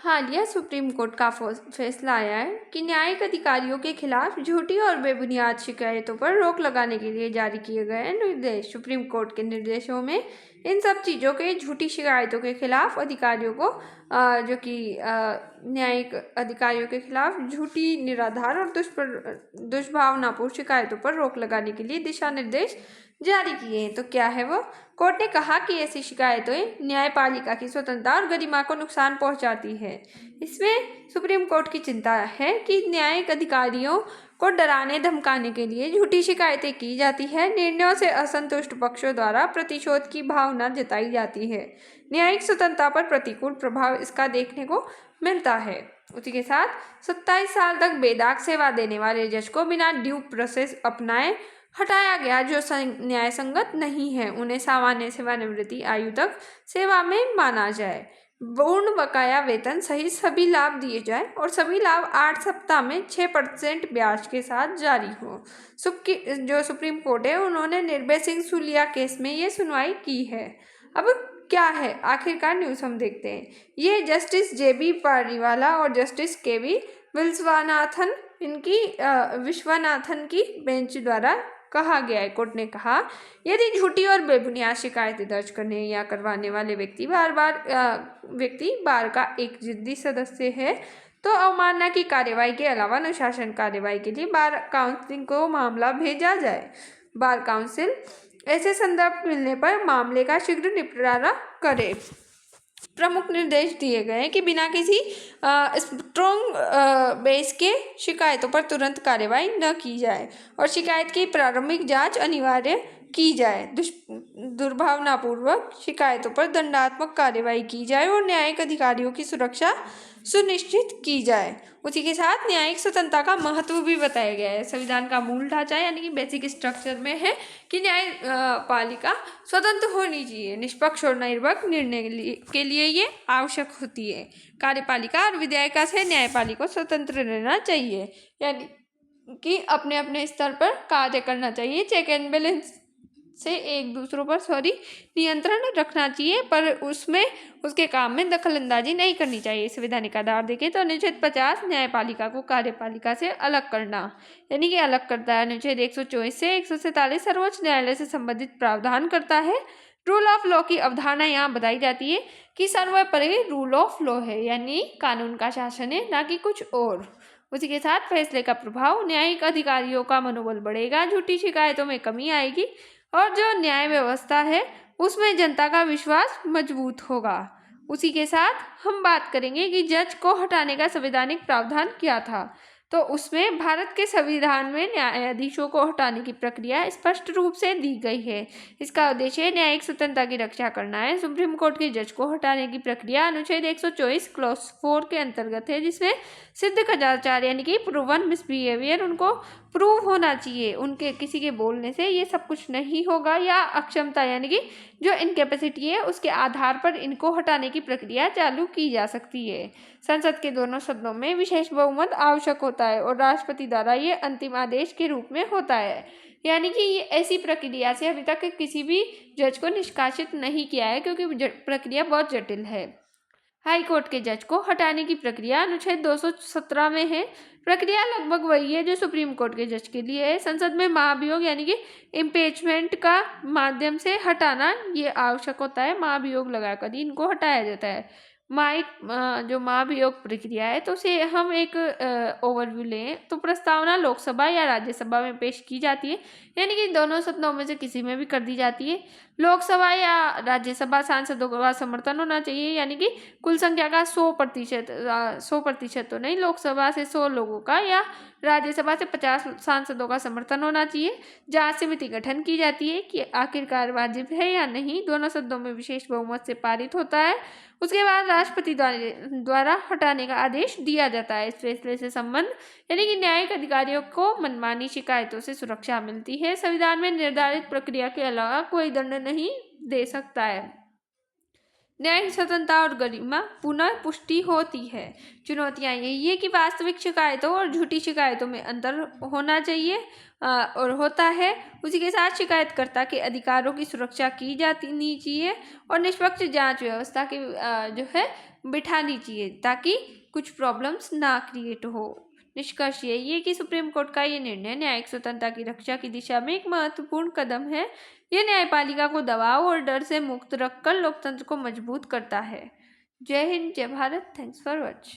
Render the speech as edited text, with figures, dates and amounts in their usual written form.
हालिया supreme court का फैसला आया है कि न्यायिक अधिकारियों के खिलाफ झूठी और बेबुनियाद शिकायतों पर रोक लगाने के लिए जारी किए गए निर्देश। सुप्रीम कोर्ट के निर्देशों में इन सब चीज़ों के झूठी शिकायतों के खिलाफ अधिकारियों को जो कि न्यायिक अधिकारियों के खिलाफ झूठी, निराधार और दुष्भावनापूर्ण शिकायतों पर रोक लगाने के लिए दिशा निर्देश जारी किए हैं। तो क्या है वो? कोर्ट ने कहा कि ऐसी शिकायतें न्यायपालिका की स्वतंत्रता और गरिमा को नुकसान पहुंचाती है। इसमें सुप्रीम कोर्ट की चिंता है कि न्यायिक अधिकारियों को डराने धमकाने के लिए झूठी शिकायतें की जाती है। निर्णयों से असंतुष्ट पक्षों द्वारा प्रतिशोध की भावना जताई जाती है। न्यायिक स्वतंत्रता पर प्रतिकूल प्रभाव इसका देखने को मिलता है। उसी के साथ 27 साल तक बेदाग सेवा देने वाले जज को बिना ड्यू प्रोसेस अपनाए हटाया गया, जो न्याय संगत नहीं है। उन्हें सामान्य सेवानिवृत्ति आयु तक सेवा में माना जाए, पूर्ण बकाया वेतन सहित सभी लाभ दिए जाए और सभी लाभ 8 सप्ताह में 6% ब्याज के साथ जारी हो। जो सुप्रीम कोर्ट है, उन्होंने निर्भय सिंह सुलिया केस में ये सुनवाई की है। अब क्या है आखिरकार न्यूज़ हम देखते हैं। ये जस्टिस JB पारीवाला और जस्टिस KV विश्वनाथन की बेंच द्वारा कहा गया है। कोर्ट ने कहा, यदि झूठी और बेबुनियाद शिकायतें दर्ज करने या करवाने वाले व्यक्ति बार का एक जिद्दी सदस्य है तो अवमानना की कार्यवाही के अलावा अनुशासन कार्यवाही के लिए बार काउंसिल को मामला भेजा जाए। बार काउंसिल ऐसे संदर्भ मिलने पर मामले का शीघ्र निपटारा करे। प्रमुख निर्देश दिए गए हैं कि बिना किसी स्ट्रॉन्ग बेस के शिकायतों पर तुरंत कार्रवाई न की जाए और शिकायत की प्रारंभिक जांच अनिवार्य की जाए। दुर्भावनापूर्वक शिकायतों पर दंडात्मक कार्रवाई की जाए और न्यायिक अधिकारियों की सुरक्षा सुनिश्चित की जाए। उसी के साथ न्यायिक स्वतंत्रता का महत्व भी बताया गया है। संविधान का मूल ढांचा यानी कि बेसिक स्ट्रक्चर में है कि न्यायपालिका स्वतंत्र होनी चाहिए, निष्पक्ष और निर्भर निर्णय के लिए ये आवश्यक होती है। कार्यपालिका और विधायिका से न्यायपालिका को स्वतंत्र रहना चाहिए, यानी कि अपने अपने स्तर पर कार्य करना चाहिए। चेक एंड बैलेंस से एक दूसरों पर नियंत्रण रखना चाहिए, पर उसमें उसके काम में दखल अंदाजी नहीं करनी चाहिए। संवैधानिक आधार देखें तो अनुच्छेद 50 न्यायपालिका को कार्यपालिका से अलग करना यानी कि अलग करता है। अनुच्छेद 124 से 147 सर्वोच्च न्यायालय से संबंधित प्रावधान करता है। रूल ऑफ लॉ की अवधारणा यहाँ बताई जाती है कि सर्वोपरि रूल ऑफ लॉ है, यानी कानून का शासन है, ना कि कुछ और। उसी के साथ फैसले का प्रभाव न्यायिक अधिकारियों का मनोबल बढ़ेगा, झूठी शिकायतों में कमी आएगी और जो न्याय व्यवस्था है उसमें जनता का विश्वास मजबूत होगा। उसी के साथ हम बात करेंगे कि जज को हटाने का संवैधानिक प्रावधान क्या था। तो उसमें भारत के संविधान में न्यायाधीशों को हटाने की प्रक्रिया स्पष्ट रूप से दी गई है। इसका उद्देश्य न्यायिक स्वतंत्रता की रक्षा करना है। सुप्रीम कोर्ट के जज को हटाने की प्रक्रिया अनुच्छेद 124 क्लॉज 4 के अंतर्गत है, जिसमें सिद्ध कदाचार यानी कि प्रूवन मिसबिहेवियर उनको प्रूव होना चाहिए। उनके किसी के बोलने से ये सब कुछ नहीं होगा, या अक्षमता यानी कि जो इनकेपेसिटी है उसके आधार पर इनको हटाने की प्रक्रिया चालू की जा सकती है। संसद के दोनों सदनों में विशेष बहुमत आवश्यक होता है और राष्ट्रपति द्वारा ये अंतिम आदेश के रूप में होता है। यानी कि ये ऐसी प्रक्रिया से अभी तक किसी भी जज को निष्कासित नहीं किया है, क्योंकि प्रक्रिया बहुत जटिल है। हाई कोर्ट के जज को हटाने की प्रक्रिया अनुच्छेद 217 में है। प्रक्रिया लगभग वही है जो सुप्रीम कोर्ट के जज के लिए है। संसद में महाभियोग यानी कि इम्पीचमेंट का माध्यम से हटाना ये आवश्यक होता है। महाभियोग लगाकर ही इनको हटाया जाता है। जो महाभियोग प्रक्रिया है तो उसे हम एक ओवरव्यू लें तो प्रस्तावना लोकसभा या राज्यसभा में पेश की जाती है, यानी कि दोनों सदनों में से किसी में भी कर दी जाती है। लोकसभा या राज्यसभा सांसदों का समर्थन होना चाहिए, यानी कि कुल संख्या का 100% तो नहीं, लोकसभा से 100 लोगों का या राज्यसभा से 50 सांसदों का समर्थन होना चाहिए। जांच समिति गठन की जाती है कि आखिरकार वाजिब है या नहीं, दोनों सदनों में विशेष बहुमत से पारित होता है। उसके बाद राष्ट्रपति द्वारा हटाने का आदेश दिया जाता है। इस फैसले से संबंध यानी कि न्यायिक अधिकारियों को मनमानी शिकायतों से सुरक्षा मिलती है। संविधान में निर्धारित प्रक्रिया के अलावा कोई दंड नहीं दे सकता है। न्यायिक स्वतंत्रता और गरिमा पुनः पुष्टि होती है। चुनौतियां यही है कि वास्तविक शिकायतों और झूठी शिकायतों में अंतर होना चाहिए और होता है। उसी के साथ शिकायतकर्ता के अधिकारों की सुरक्षा की जानी चाहिए और निष्पक्ष जांच व्यवस्था की जो है बिठानी चाहिए ताकि कुछ प्रॉब्लम्स ना क्रिएट हो। निष्कर्ष यही है कि सुप्रीम कोर्ट का ये निर्णय न्यायिक स्वतंत्रता की रक्षा की दिशा में एक महत्वपूर्ण कदम है। यह न्यायपालिका को दबाव और डर से मुक्त रखकर लोकतंत्र को मजबूत करता है। जय हिंद, जय भारत। Thanks for watch.